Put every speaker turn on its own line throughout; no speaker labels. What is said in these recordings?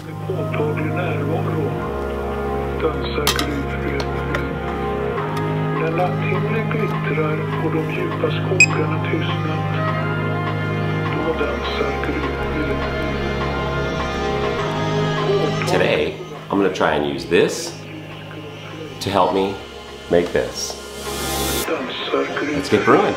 Påtaglig närvaro dansar gryfred. När natthimlen glittrar och de djupa skogarna tystnat, då dansar gryfred.
Today, I'm going to try and use this to help me make this. Let's get brewing.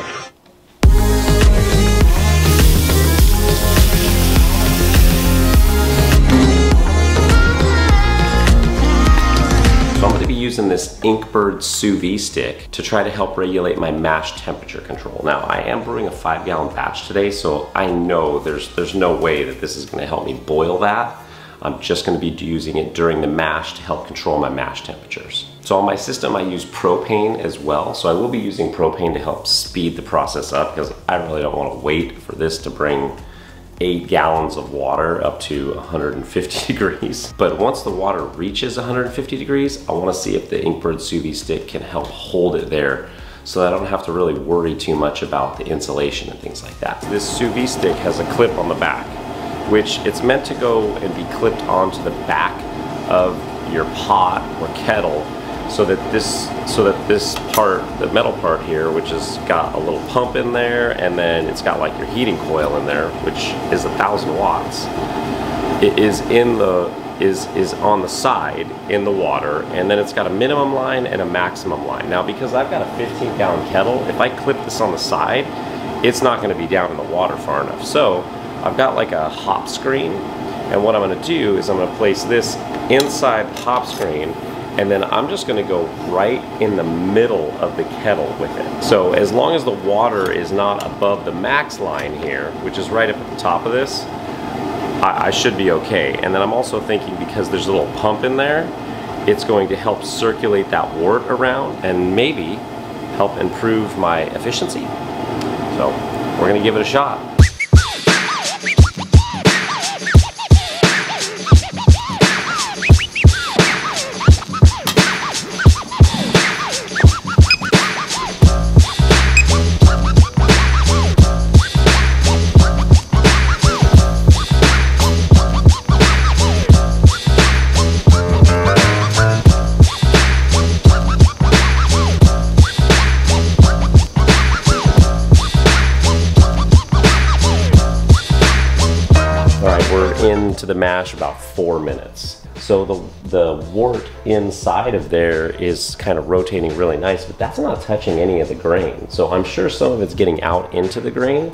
So I'm going to be using this Inkbird Sous Vide Stick to try to help regulate my mash temperature control. Now, I am brewing a 5-gallon batch today, so I know there's no way that this is going to help me boil that. I'm just going to be using it during the mash to help control my mash temperatures. So on my system, I use propane as well. So I will be using propane to help speed the process up because I really don't want to wait for this to bring 8 gallons of water up to 150 degrees. But once the water reaches 150 degrees, I want to see if the Inkbird Sous Vide Stick can help hold it there so that I don't have to really worry too much about the insulation and things like that. This Sous Vide Stick has a clip on the back, which it's meant to go and be clipped onto the back of your pot or kettle so that this part, the metal part here, which has got a little pump in there, and then it's got like your heating coil in there, which is 1,000 watts. It is on the side in the water, and then it's got a minimum line and a maximum line. Now, because I've got a 15-gallon kettle, if I clip this on the side, it's not going to be down in the water far enough. So I've got like a hop screen, and what I'm going to do is I'm going to place this inside the hop screen, and then I'm just going to go right in the middle of the kettle with it. So as long as the water is not above the max line here, which is right up at the top of this, I should be okay. And then I'm also thinking, because there's a little pump in there, it's going to help circulate that wort around and maybe help improve my efficiency. So we're going to give it a shot. Into the mash about 4 minutes. So the wort inside of there is kind of rotating really nice, but that's not touching any of the grain. So I'm sure some of it's getting out into the grain.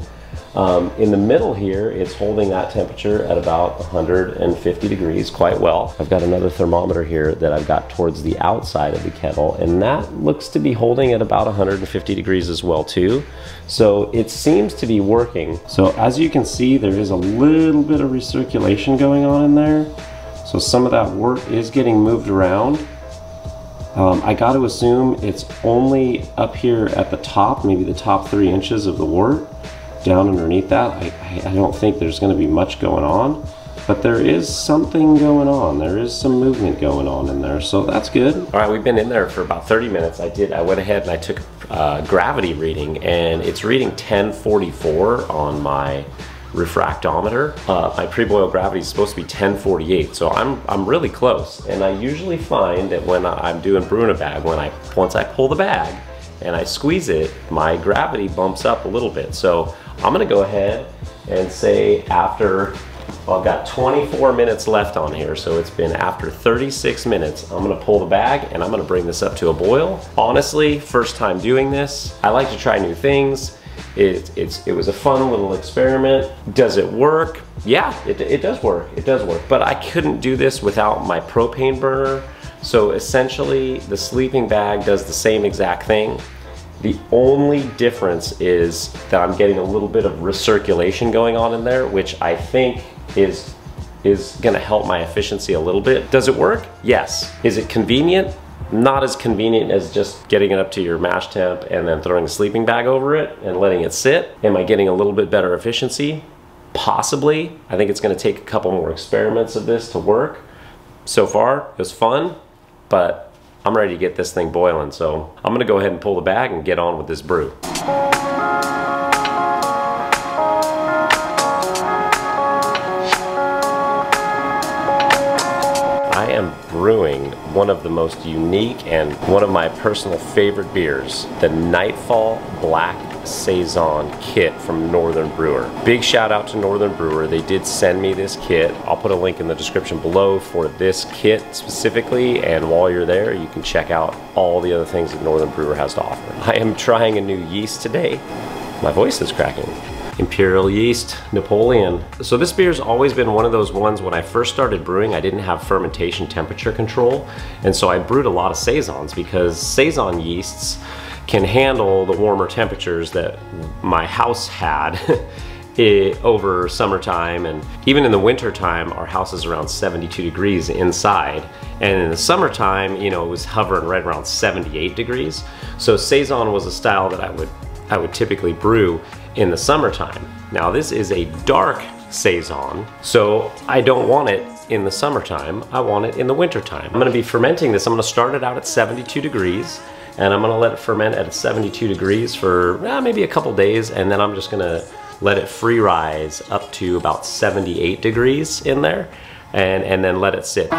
In the middle here, it's holding that temperature at about 150 degrees quite well. I've got another thermometer here that I've got towards the outside of the kettle, and that looks to be holding at about 150 degrees as well too. So it seems to be working. So as you can see, there is a little bit of recirculation going on in there. So some of that wort is getting moved around. I got to assume it's only up here at the top, maybe the top 3 inches of the wort. Down underneath that, I don't think there's going to be much going on, but there is something going on. There is some movement going on in there, so that's good. All right, we've been in there for about 30 minutes. I went ahead and I took a gravity reading, and it's reading 1044 on my refractometer. My pre-boil gravity is supposed to be 1048, so I'm really close. And I usually find that when I'm doing brew in a bag, once I pull the bag and I squeeze it, my gravity bumps up a little bit. So I'm gonna go ahead and say after, well, I've got 24 minutes left on here, so it's been after 36 minutes, I'm gonna pull the bag and I'm gonna bring this up to a boil. Honestly, first time doing this. I like to try new things. It was a fun little experiment. Does it work? Yeah, it does work. It does work. But I couldn't do this without my propane burner. So essentially, the sleeping bag does the same exact thing. The only difference is that I'm getting a little bit of recirculation going on in there, which I think is gonna help my efficiency a little bit. Does it work? Yes. Is it convenient? Not as convenient as just getting it up to your mash temp and then throwing a sleeping bag over it and letting it sit. Am I getting a little bit better efficiency? Possibly. I think it's gonna take a couple more experiments of this to work. So far, it was fun, but I'm ready to get this thing boiling, so I'm gonna go ahead and pull the bag and get on with this brew. am brewing one of the most unique and one of my personal favorite beers, the Nightfall Black Saison kit from Northern Brewer. Big shout out to Northern Brewer. They did send me this kit. I'll put a link in the description below for this kit specifically, and while you're there you can check out all the other things that Northern Brewer has to offer. I am trying a new yeast today. My voice is cracking. Imperial yeast, Napoleon. So this beer's always been one of those ones. When I first started brewing, I didn't have fermentation temperature control, and so I brewed a lot of Saisons because Saison yeasts can handle the warmer temperatures that my house had over summertime, and even in the winter time our house is around 72 degrees inside, and in the summertime, you know, it was hovering right around 78 degrees. So Saison was a style that I would typically brew in the summertime. Now this is a dark Saison, so I don't want it in the summertime, I want it in the wintertime. I'm gonna be fermenting this. I'm gonna start it out at 72 degrees, and I'm gonna let it ferment at 72 degrees for maybe a couple days, and then I'm just gonna let it free rise up to about 78 degrees in there, and then let it sit.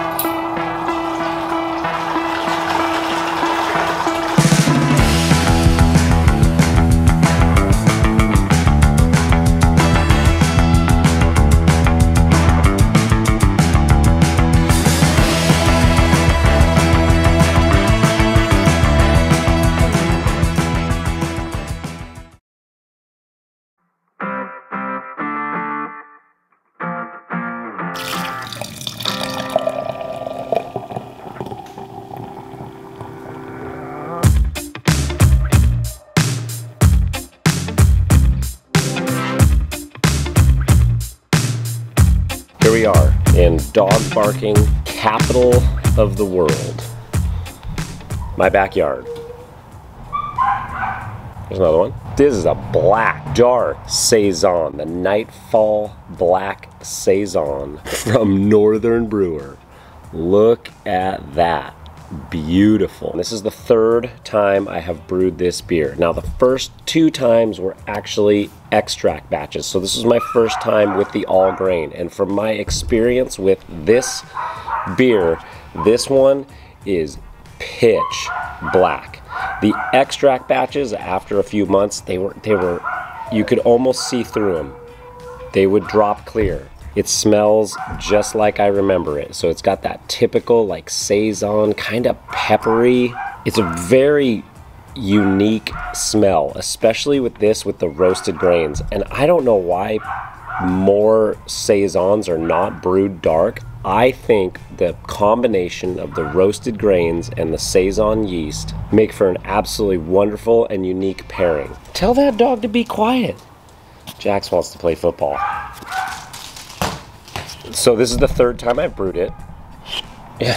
Here we are in dog barking capital of the world. My backyard. There's another one. This is a black, dark Saison, the Nightfall Black Saison from Northern Brewer. Look at that. Beautiful. This is the third time I have brewed this beer. Now the first two times were actually extract batches, so this is my first time with the all grain, and from my experience with this beer, this one is pitch black. The extract batches, after a few months, they were you could almost see through them. They would drop clear. It smells just like I remember it. So it's got that typical like Saison, kind of peppery. It's a very unique smell, especially with this, with the roasted grains. And I don't know why more Saisons are not brewed dark. I think the combination of the roasted grains and the Saison yeast make for an absolutely wonderful and unique pairing. Tell that dog to be quiet. Jax wants to play football. So this is the third time I've brewed it. Yeah.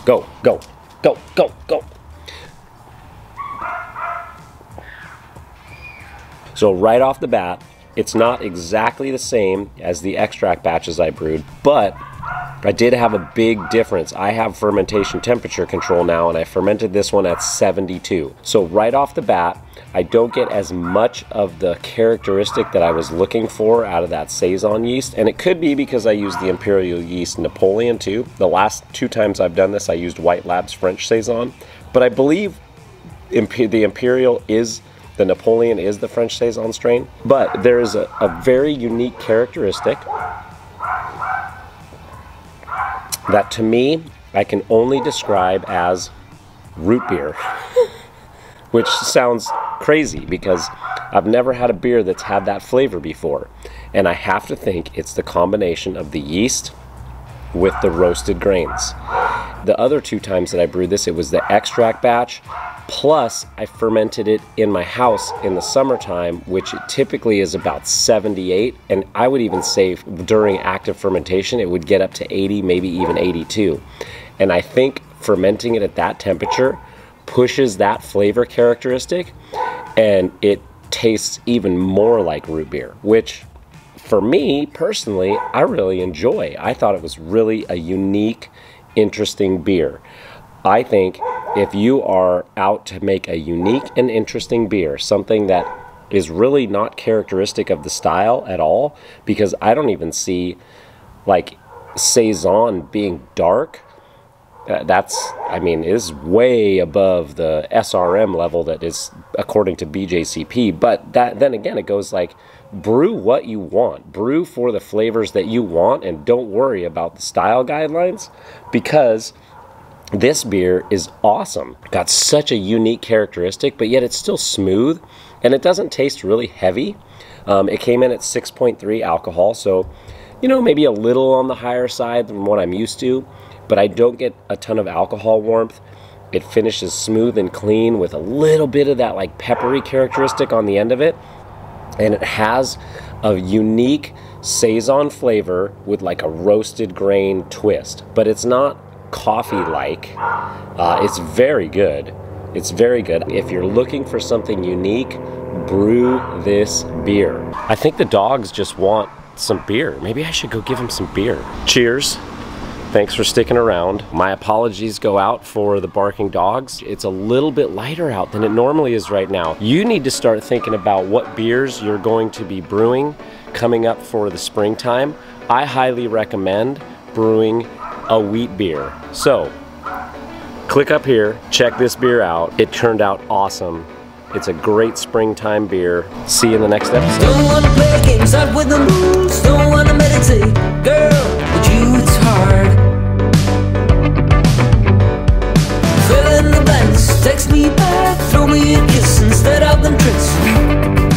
Go, go, go, go, go. So right off the bat, it's not exactly the same as the extract batches I brewed, but I did have a big difference. I have fermentation temperature control now, and I fermented this one at 72. So right off the bat, I don't get as much of the characteristic that I was looking for out of that Saison yeast, and it could be because I used the Imperial yeast Napoleon too. The last two times I've done this, I used White Labs French Saison, but I believe the Imperial is, the Napoleon is the French Saison strain, but there is a very unique characteristic that to me, I can only describe as root beer, which sounds crazy because I've never had a beer that's had that flavor before. And I have to think it's the combination of the yeast with the roasted grains. The other two times that I brewed this, it was the extract batch, plus I fermented it in my house in the summertime, which typically is about 78, and I would even say during active fermentation it would get up to 80, maybe even 82. And I think fermenting it at that temperature pushes that flavor characteristic, and it tastes even more like root beer, which for me personally, I really enjoy. I thought it was really a unique, interesting beer. I think if you are out to make a unique and interesting beer, something that is really not characteristic of the style at all, because I don't even see like Saison being dark. I mean, is way above the SRM level that is according to BJCP. But then again, it goes like, brew what you want. Brew for the flavors that you want, and don't worry about the style guidelines, because this beer is awesome. Got such a unique characteristic, but yet it's still smooth, and it doesn't taste really heavy. It came in at 6.3 alcohol, so, you know, maybe a little on the higher side than what I'm used to, but I don't get a ton of alcohol warmth. It finishes smooth and clean with a little bit of that like peppery characteristic on the end of it. And it has a unique Saison flavor with like a roasted grain twist, but it's not coffee-like. It's very good. It's very good. If you're looking for something unique, brew this beer. I think the dogs just want some beer. Maybe I should go give them some beer. Cheers. Thanks for sticking around. My apologies go out for the barking dogs. It's a little bit lighter out than it normally is right now. You need to start thinking about what beers you're going to be brewing coming up for the springtime. I highly recommend brewing a wheat beer. So, click up here, check this beer out. It turned out awesome. It's a great springtime beer. See you in the next episode.
Don't wanna play games out with the moves. Don't wanna meditate, girl, with you it's hard. Fill in the blanks, text me back, throw me a kiss instead of them tricks.